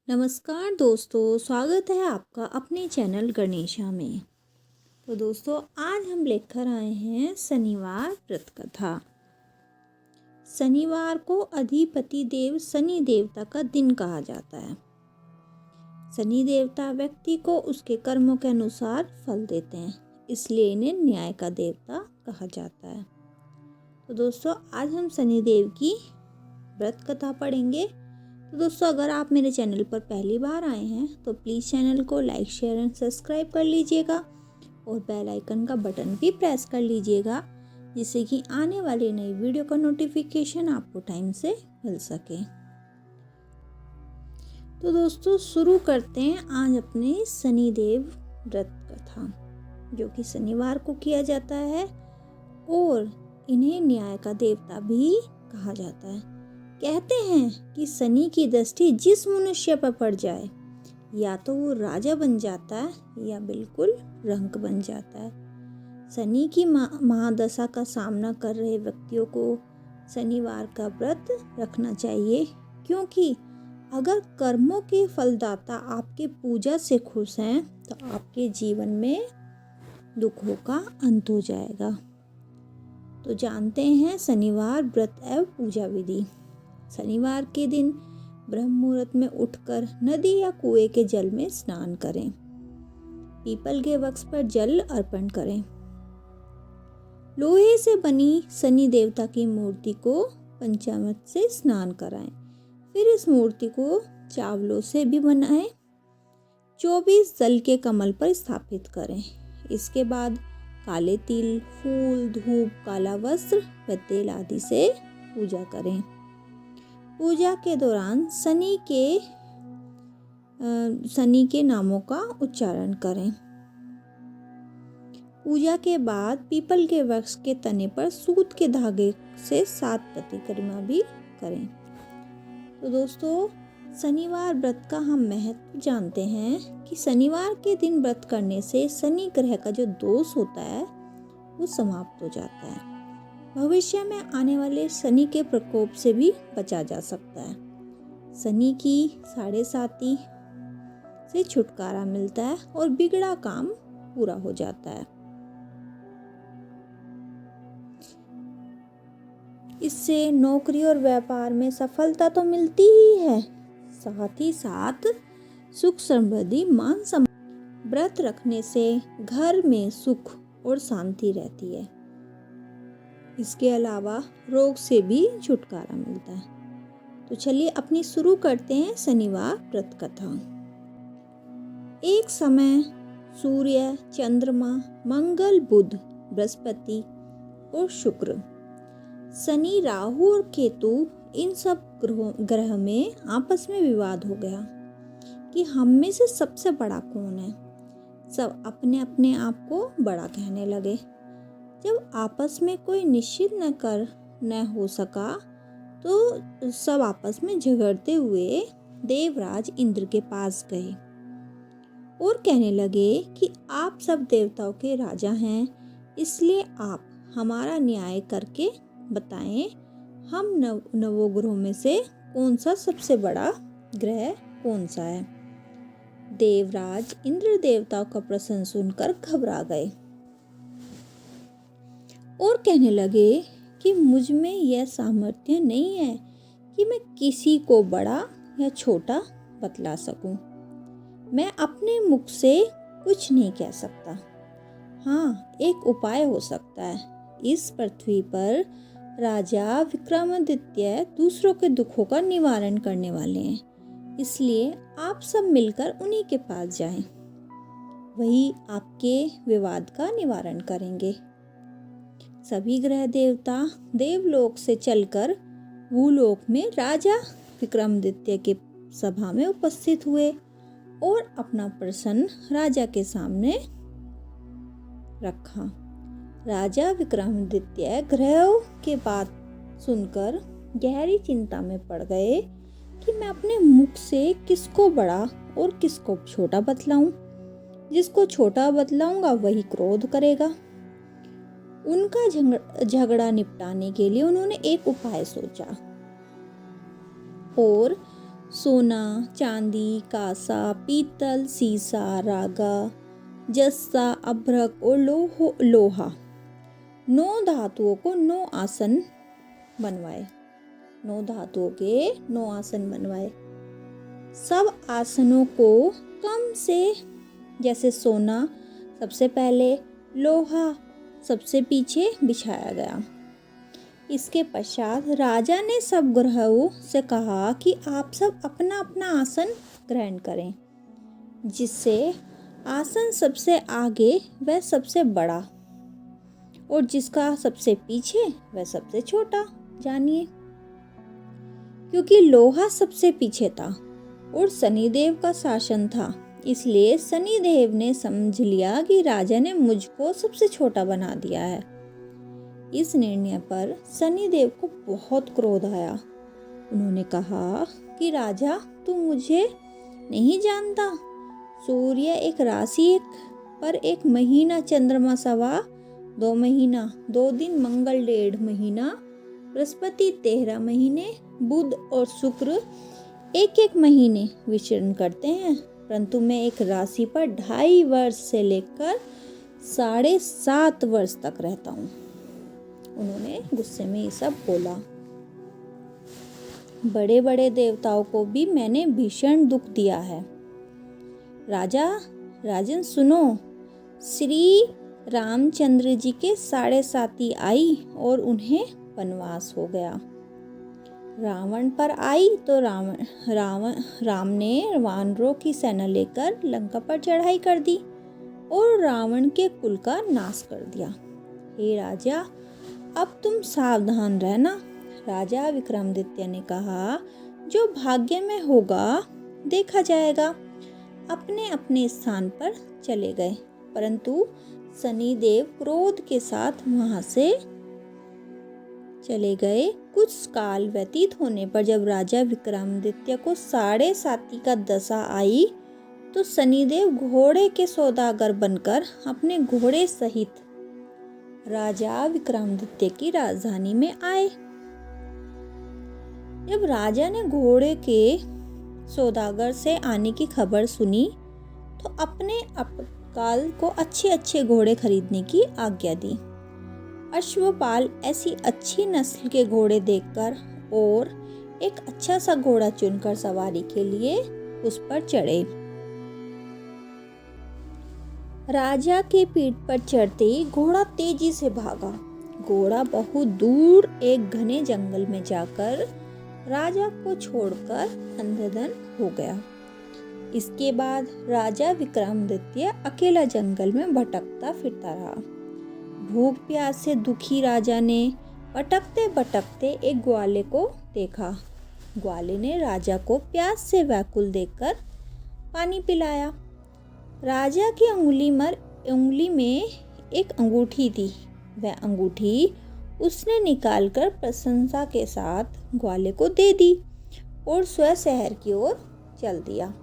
नमस्कार दोस्तों, स्वागत है आपका अपने चैनल गणेशा में। तो दोस्तों, आज हम लेकर आए हैं शनिवार व्रत कथा। शनिवार को अधिपति देव शनि देवता का दिन कहा जाता है। शनि देवता व्यक्ति को उसके कर्मों के अनुसार फल देते हैं, इसलिए इन्हें न्याय का देवता कहा जाता है। तो दोस्तों, आज हम शनि देव की व्रत कथा पढ़ेंगे। तो दोस्तों, अगर आप मेरे चैनल पर पहली बार आए हैं तो प्लीज़ चैनल को लाइक, शेयर एंड सब्सक्राइब कर लीजिएगा और बेल आइकन का बटन भी प्रेस कर लीजिएगा, जिससे कि आने वाली नई वीडियो का नोटिफिकेशन आपको टाइम से मिल सके। तो दोस्तों, शुरू करते हैं आज अपने शनिदेव व्रत कथा, जो कि शनिवार को किया जाता है और इन्हें न्याय का देवता भी कहा जाता है। कहते हैं कि शनि की दृष्टि जिस मनुष्य पर पड़ जाए, या तो वो राजा बन जाता है या बिल्कुल रंक बन जाता है। शनि की महादशा का सामना कर रहे व्यक्तियों को शनिवार का व्रत रखना चाहिए, क्योंकि अगर कर्मों के फलदाता आपके पूजा से खुश हैं तो आपके जीवन में दुखों का अंत हो जाएगा। तो जानते हैं शनिवार व्रत एवं पूजा विधि। शनिवार के दिन ब्रह्म मुहूर्त में उठकर नदी या कुएं के जल में स्नान करें। पीपल के वृक्ष पर जल अर्पण करें। लोहे से बनी शनि देवता की मूर्ति को पंचामृत से स्नान कराएं। फिर इस मूर्ति को चावलों से भी बनाएं। 24 जल के कमल पर स्थापित करें। इसके बाद काले तिल, फूल, धूप, काला वस्त्र व तेल आदि से पूजा करें। पूजा के दौरान शनि के नामों का उच्चारण करें। पूजा के बाद पीपल के वृक्ष के तने पर सूत के धागे से 7 परिक्रमा भी करें। तो दोस्तों, शनिवार व्रत का हम महत्व जानते हैं कि शनिवार के दिन व्रत करने से शनि ग्रह का जो दोष होता है वो समाप्त हो जाता है। भविष्य में आने वाले शनि के प्रकोप से भी बचा जा सकता है। शनि की 7.5 से छुटकारा मिलता है और बिगड़ा काम पूरा हो जाता है। इससे नौकरी और व्यापार में सफलता तो मिलती ही है, साथ ही साथ सुख, समृद्धि, मान सम्मान। व्रत रखने से घर में सुख और शांति रहती है। इसके अलावा रोग से भी छुटकारा मिलता है। तो चलिए अपनी शुरू करते हैं शनिवार व्रत कथा। एक समय सूर्य, चंद्रमा, मंगल, बुध, बृहस्पति और शुक्र, शनि, राहु और केतु, इन सब ग्रह में आपस में विवाद हो गया कि हम में से सबसे बड़ा कौन है। सब अपने अपने आप को बड़ा कहने लगे। जब आपस में कोई निश्चित न हो सका तो सब आपस में झगड़ते हुए देवराज इंद्र के पास गए और कहने लगे कि आप सब देवताओं के राजा हैं, इसलिए आप हमारा न्याय करके बताएं, हम नवोग्रहों में से कौन सा सबसे बड़ा ग्रह कौन सा है। देवराज इंद्र देवताओं का प्रश्न सुनकर घबरा गए और कहने लगे कि मुझ में यह सामर्थ्य नहीं है कि मैं किसी को बड़ा या छोटा बतला सकूं। मैं अपने मुख से कुछ नहीं कह सकता। हाँ, एक उपाय हो सकता है। इस पृथ्वी पर राजा विक्रमादित्य दूसरों के दुखों का निवारण करने वाले हैं, इसलिए आप सब मिलकर उन्हीं के पास जाएं। वही आपके विवाद का निवारण करेंगे। सभी ग्रह देवता देवलोक से चलकर भूलोक में राजा विक्रमादित्य के सभा में उपस्थित हुए और अपना प्रश्न राजा के सामने रखा। राजा विक्रमादित्य ग्रहों के बात सुनकर गहरी चिंता में पड़ गए कि मैं अपने मुख से किसको बड़ा और किसको छोटा बतलाऊं। जिसको छोटा बतलाऊंगा वही क्रोध करेगा। उनका झगड़ा निपटाने के लिए उन्होंने एक उपाय सोचा और सोना, चांदी, कांसा, पीतल, सीसा, रागा, जस्ता, अभ्रक और लोहा 9 धातुओं को 9 आसन बनवाए। 9 धातुओं के 9 आसन बनवाए। सब आसनों को कम से, जैसे सोना सबसे पहले, लोहा सबसे पीछे बिछाया गया। इसके पश्चात राजा ने सब ग्रहों से कहा कि आप सब अपना अपना आसन ग्रहण करें, जिससे आसन सबसे आगे वह सबसे बड़ा और जिसका सबसे पीछे वह सबसे छोटा। जानिए, क्योंकि लोहा सबसे पीछे था और शनिदेव का शासन था, इसलिए शनिदेव ने समझ लिया कि राजा ने मुझको सबसे छोटा बना दिया है। इस निर्णय पर शनिदेव को बहुत क्रोध आया। उन्होंने कहा कि राजा, तू मुझे नहीं जानता। सूर्य एक राशि पर 1 महीना, चंद्रमा सवा 2 महीना, 2 दिन, मंगल 1.5 महीना, बृहस्पति 13 महीने, बुध और शुक्र 1-1 महीने विचरण करते हैं, परंतु मैं एक राशि पर 2.5 वर्ष से लेकर 7.5 वर्ष तक रहता हूँ। उन्होंने गुस्से में ये सब बोला। बड़े बड़े देवताओं को भी मैंने भीषण दुख दिया है। राजन सुनो, श्री रामचंद्र जी के 7.5 आई और उन्हें वनवास हो गया। रावण पर आई तो राम ने वानरों की सेना लेकर लंका पर चढ़ाई कर दी और रावण के कुल का नाश कर दिया। हे राजा, अब तुम सावधान रहना। राजा विक्रमादित्य ने कहा, जो भाग्य में होगा देखा जाएगा। अपने अपने स्थान पर चले गए, परंतु शनिदेव क्रोध के साथ वहां से चले गए। कुछ काल व्यतीत होने पर जब राजा विक्रमादित्य को 7.5 का दशा आई तो शनिदेव घोड़े के सौदागर बनकर अपने घोड़े सहित राजा विक्रमादित्य की राजधानी में आए। जब राजा ने घोड़े के सौदागर से आने की खबर सुनी तो अपने अपकाल को अच्छे अच्छे घोड़े खरीदने की आज्ञा दी। अश्वपाल ऐसी अच्छी नस्ल के घोड़े देखकर और एक अच्छा सा घोड़ा चुनकर सवारी के लिए उस पर चढ़े। राजा के पीठ पर चढ़ते ही घोड़ा तेजी से भागा। घोड़ा बहुत दूर एक घने जंगल में जाकर राजा को छोड़कर अंधधन हो गया। इसके बाद राजा विक्रमादित्य अकेला जंगल में भटकता फिरता रहा। भूख प्यास से दुखी राजा ने भटकते भटकते एक ग्वाले को देखा। ग्वाले ने राजा को प्यास से व्याकुल देखकर पानी पिलाया। राजा की उंगली में एक अंगूठी थी। वह अंगूठी उसने निकालकर प्रशंसा के साथ ग्वाले को दे दी और स्वयं शहर की ओर चल दिया।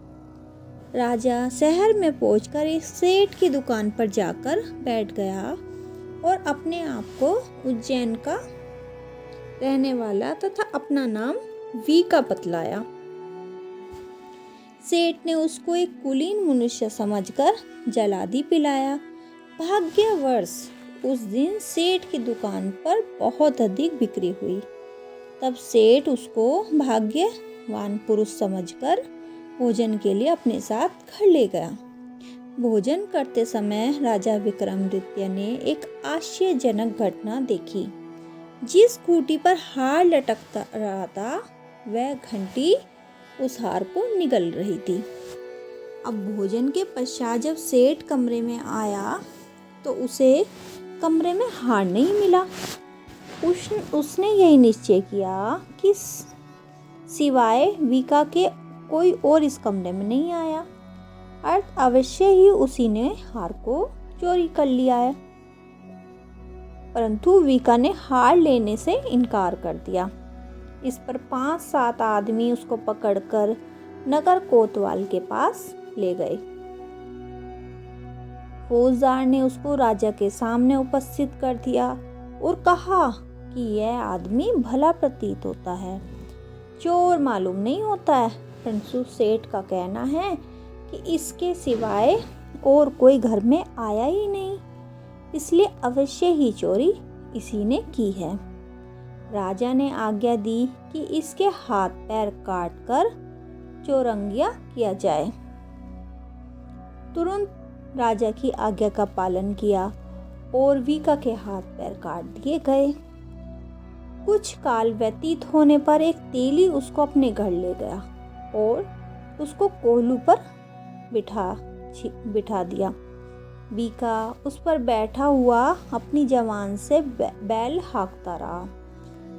राजा शहर में पहुंचकर एक सेठ की दुकान पर जाकर बैठ गया और अपने आप को उज्जैन का रहने वाला तथा अपना नाम वी का बतलाया। सेठ ने उसको एक कुलीन मनुष्य समझकर जलादी पिलाया। भाग्यवश उस दिन सेठ की दुकान पर बहुत अधिक बिक्री हुई। तब सेठ उसको भाग्यवान पुरुष समझकर भोजन के लिए अपने साथ घर ले गया। भोजन करते समय राजा विक्रमादित्य ने एक आश्चर्यजनक घटना देखी। जिस खूंटी पर हार लटकता रहा था वह घंटी उस हार को निगल रही थी। अब भोजन के पश्चात जब सेठ कमरे में आया तो उसे कमरे में हार नहीं मिला। उसने यही निश्चय किया कि सिवाय वीका के कोई और इस कमरे में नहीं आया, अर्थ अवश्य ही उसी ने हार को चोरी कर लिया है। परंतु वीका ने हार लेने से इनकार कर दिया। इस पर 5-7 आदमी उसको पकड़कर नगर कोतवाल के पास ले गए। फौजदार ने उसको राजा के सामने उपस्थित कर दिया और कहा कि यह आदमी भला प्रतीत होता है, चोर मालूम नहीं होता है। परंतु सेठ का कहना है कि इसके सिवाय और कोई घर में आया ही नहीं, इसलिए अवश्य ही चोरी इसी ने की है। राजा ने आज्ञा दी कि इसके हाथ पैर काट कर चौरंगिया किया जाए। तुरंत राजा की आज्ञा का पालन किया और वीका के हाथ पैर काट दिए गए। कुछ काल व्यतीत होने पर एक तेली उसको अपने घर ले गया और उसको कोहलू पर बिठा दिया। वीका उस पर बैठा हुआ अपनी जवान से बैल हाँकता रहा।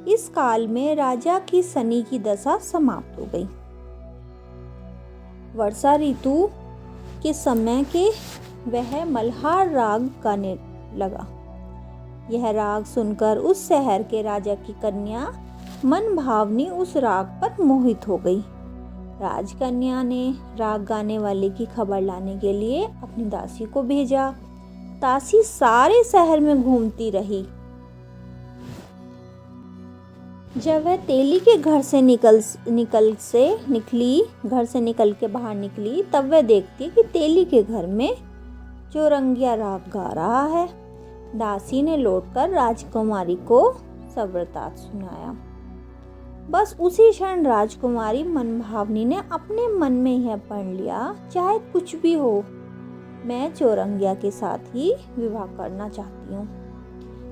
इस काल में राजा की शनि की दशा समाप्त हो गई। वर्षा ऋतु के समय के वह मल्हार राग गाने लगा। यह राग सुनकर उस शहर के राजा की कन्या मन भावनी उस राग पर मोहित हो गई। राजकन्या ने राग गाने वाले की खबर लाने के लिए अपनी दासी को भेजा। दासी सारे शहर में घूमती रही। जब वह तेली के घर से निकल के बाहर निकली, तब वह देखती कि तेली के घर में चौरंगिया राग गा रहा है। दासी ने लौटकर राजकुमारी को सब वृतांत सुनाया। बस उसी क्षण राजकुमारी मनभावनी ने अपने मन में यह पढ़ लिया, चाहे कुछ भी हो, मैं चौरंगिया के साथ ही विवाह करना चाहती हूँ।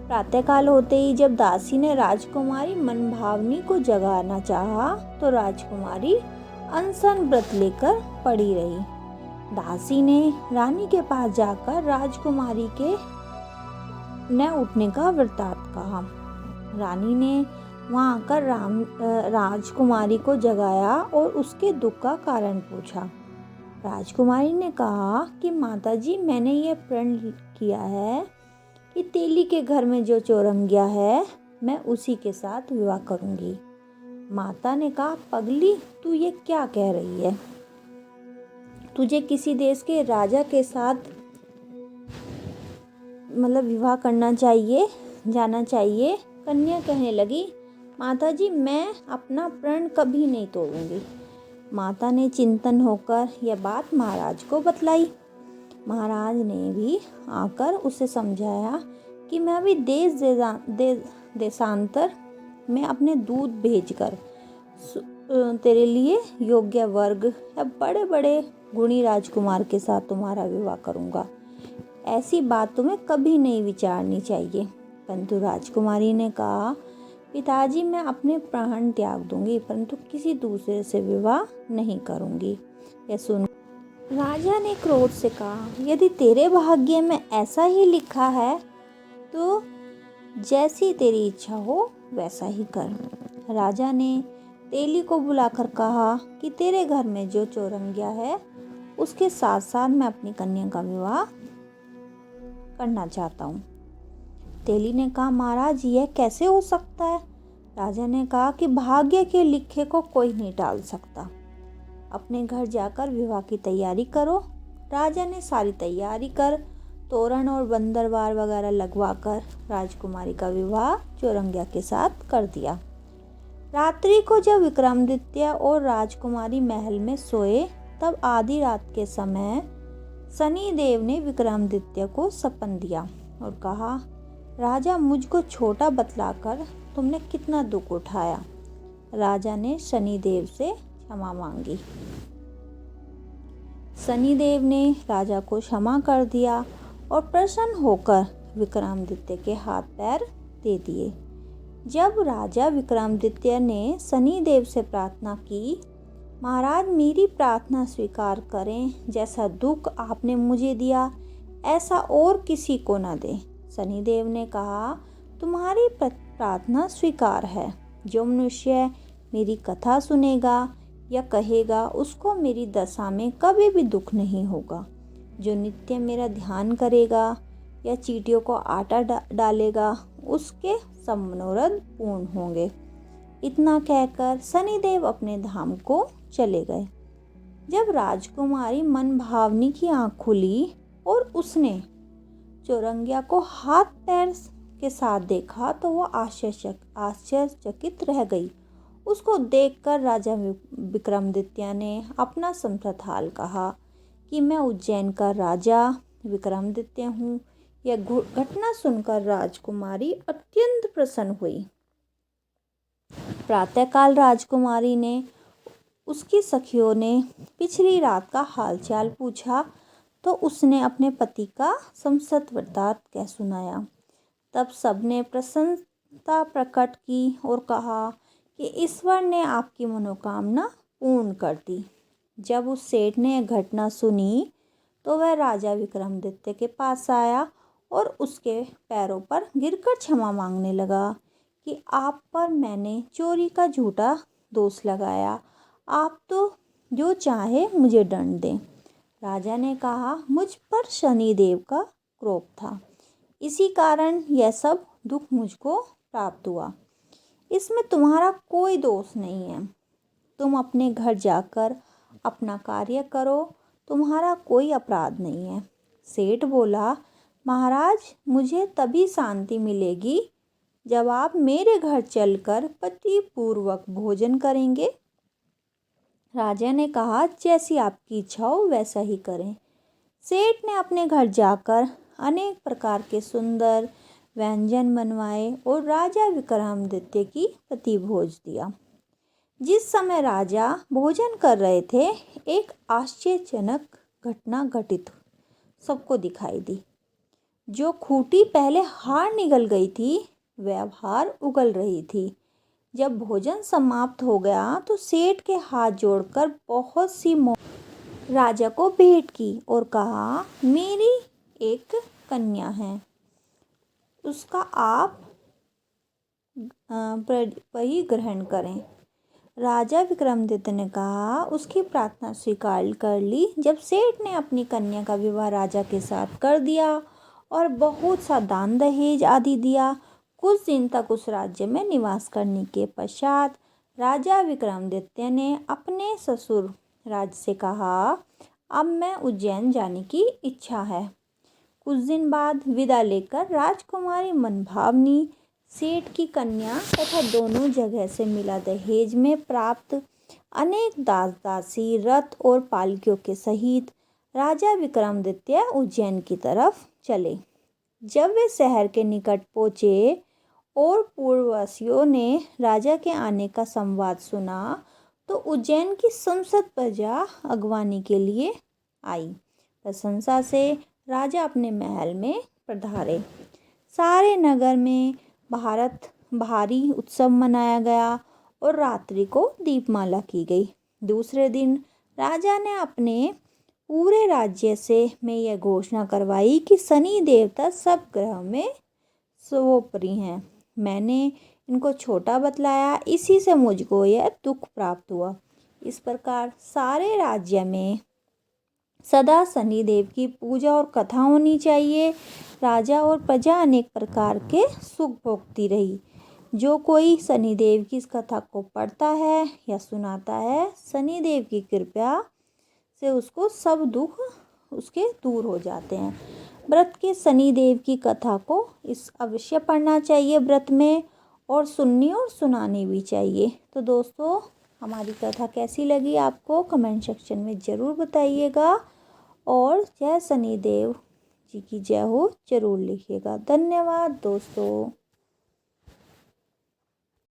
प्रातःकाल होते ही जब दासी ने राजकुमारी मनभावनी को जगाना चाहा, तो राजकुमारी अनशन व्रत लेकर पड़ी रही। दासी ने रानी के पास जाकर राजकुमारी के न उठने का वृतांत कहा। रानी ने वहां आकर राजकुमारी को जगाया और उसके दुख का कारण पूछा। राजकुमारी ने कहा कि माताजी, मैंने यह प्रण किया है कि तेली के घर में जो चौरंगिया है, मैं उसी के साथ विवाह करूंगी। माता ने कहा, पगली, तू ये क्या कह रही है? तुझे किसी देश के राजा के साथ विवाह करना चाहिए, जाना चाहिए। कन्या कहने लगी, माताजी, मैं अपना प्रण कभी नहीं तोड़ूंगी। माता ने चिंतन होकर यह बात महाराज को बतलाई। महाराज ने भी आकर उसे समझाया कि मैं अभी देशांतर में अपने दूत भेजकर तेरे लिए योग्य वर्ग या बड़े बड़े गुणी राजकुमार के साथ तुम्हारा विवाह करूंगा। ऐसी बात तुम्हें कभी नहीं विचारनी चाहिए। परंतु राजकुमारी ने कहा, पिताजी, मैं अपने प्राण त्याग दूंगी, परंतु किसी दूसरे से विवाह नहीं करूंगी। यह सुन राजा ने क्रोध से कहा, यदि तेरे भाग्य में ऐसा ही लिखा है तो जैसी तेरी इच्छा हो वैसा ही कर। राजा ने तेली को बुलाकर कहा कि तेरे घर में जो चौरंगिया है, उसके साथ साथ मैं अपनी कन्या का विवाह करना चाहता हूँ। तेली ने कहा, महाराज, यह कैसे हो सकता है? राजा ने कहा कि भाग्य के लिखे को कोई नहीं टाल सकता। अपने घर जाकर विवाह की तैयारी करो। राजा ने सारी तैयारी कर तोरण और बंदरवार वगैरह लगवाकर राजकुमारी का विवाह चौरंगिया के साथ कर दिया। रात्रि को जब विक्रमादित्य और राजकुमारी महल में सोए, तब आधी रात के समय शनिदेव ने विक्रमादित्य को सपन दिया और कहा, राजा, मुझको छोटा बतलाकर तुमने कितना दुख उठाया। राजा ने शनिदेव से क्षमा मांगी। शनिदेव ने राजा को क्षमा कर दिया और प्रसन्न होकर विक्रमादित्य के हाथ पैर दे दिए। जब राजा विक्रमादित्य ने शनिदेव से प्रार्थना की, महाराज, मेरी प्रार्थना स्वीकार करें, जैसा दुख आपने मुझे दिया ऐसा और किसी को न दें। शनिदेव ने कहा, तुम्हारी प्रार्थना स्वीकार है। जो मनुष्य मेरी कथा सुनेगा या कहेगा, उसको मेरी दशा में कभी भी दुख नहीं होगा। जो नित्य मेरा ध्यान करेगा या चींटियों को आटा डालेगा, उसके सब मनोरथ पूर्ण होंगे। इतना कहकर शनिदेव अपने धाम को चले गए। जब राजकुमारी मनभावनी की आँख खुली और उसने चौरंगिया को हाथ पैर के साथ देखा, तो वो आश्चर्यचकित रह गई। उसको देखकर राजा विक्रमादित्य ने अपना संप्रत हाल कहा कि मैं उज्जैन का राजा विक्रमादित्य हूँ। यह घटना सुनकर राजकुमारी अत्यंत प्रसन्न हुई। प्रातःकाल राजकुमारी ने उसकी सखियों ने पिछली रात का हालचाल पूछा तो उसने अपने पति का समस्त वृत्तांत कह सुनाया। तब सबने प्रसन्नता प्रकट की और कहा कि ईश्वर ने आपकी मनोकामना पूर्ण कर दी। जब उस सेठ ने यह घटना सुनी तो वह राजा विक्रमादित्य के पास आया और उसके पैरों पर गिरकर क्षमा मांगने लगा कि आप पर मैंने चोरी का झूठा दोष लगाया, आप तो जो चाहे मुझे दंड दें। राजा ने कहा, मुझ पर शनिदेव का क्रोध था, इसी कारण यह सब दुख मुझको प्राप्त हुआ। इसमें तुम्हारा कोई दोष नहीं है। तुम अपने घर जाकर अपना कार्य करो, तुम्हारा कोई अपराध नहीं है। सेठ बोला, महाराज, मुझे तभी शांति मिलेगी जब आप मेरे घर चलकर पतिपूर्वक भोजन करेंगे। राजा ने कहा, जैसी आपकी इच्छा हो वैसा ही करें। सेठ ने अपने घर जाकर अनेक प्रकार के सुंदर व्यंजन बनवाए और राजा विक्रमादित्य की प्रति भोज दिया। जिस समय राजा भोजन कर रहे थे, एक आश्चर्यजनक घटना घटित सबको दिखाई दी। जो खूंटी पहले हार निगल गई थी, वह हार उगल रही थी। जब भोजन समाप्त हो गया तो सेठ के हाथ जोड़कर बहुत सी राजा को भेंट की और कहा, मेरी एक कन्या है, उसका आप परिग्रहण करें। राजा विक्रमादित्य ने कहा, उसकी प्रार्थना स्वीकार कर ली। जब सेठ ने अपनी कन्या का विवाह राजा के साथ कर दिया और बहुत सा दान दहेज आदि दिया, कुछ दिन तक उस राज्य में निवास करने के पश्चात राजा विक्रमादित्य ने अपने ससुर राज से कहा, अब मैं उज्जैन जाने की इच्छा है। कुछ दिन बाद विदा लेकर राजकुमारी मनभावनी सेठ की कन्या तथा दोनों जगह से मिला दहेज में प्राप्त अनेक दास दासी, रथ और पालकियों के सहित राजा विक्रमादित्य उज्जैन की तरफ चले। जब वे शहर के निकट पहुँचे और पूर्ववासियों ने राजा के आने का संवाद सुना तो उज्जैन की समस्त प्रजा अगवानी के लिए आई। प्रशंसा से राजा अपने महल में पधारे। सारे नगर में भारी उत्सव मनाया गया और रात्रि को दीपमाला की गई। दूसरे दिन राजा ने अपने पूरे राज्य में यह घोषणा करवाई कि शनि देवता सब ग्रह में सर्वोपरि हैं। मैंने इनको छोटा बतलाया, इसी से मुझको यह दुख प्राप्त हुआ। इस प्रकार सारे राज्य में सदा शनिदेव की पूजा और कथा होनी चाहिए। राजा और प्रजा अनेक प्रकार के सुख भोगती रही। जो कोई शनिदेव की इस कथा को पढ़ता है या सुनाता है, शनिदेव की कृपा से उसको सब दुख उसके दूर हो जाते हैं। व्रत के शनिदेव की कथा को अवश्य पढ़ना चाहिए व्रत में, और सुननी और सुनानी भी चाहिए। तो दोस्तों, हमारी कथा कैसी लगी आपको कमेंट सेक्शन में ज़रूर बताइएगा, और जय शनिदेव जी की जय हो ज़रूर लिखिएगा। धन्यवाद दोस्तों।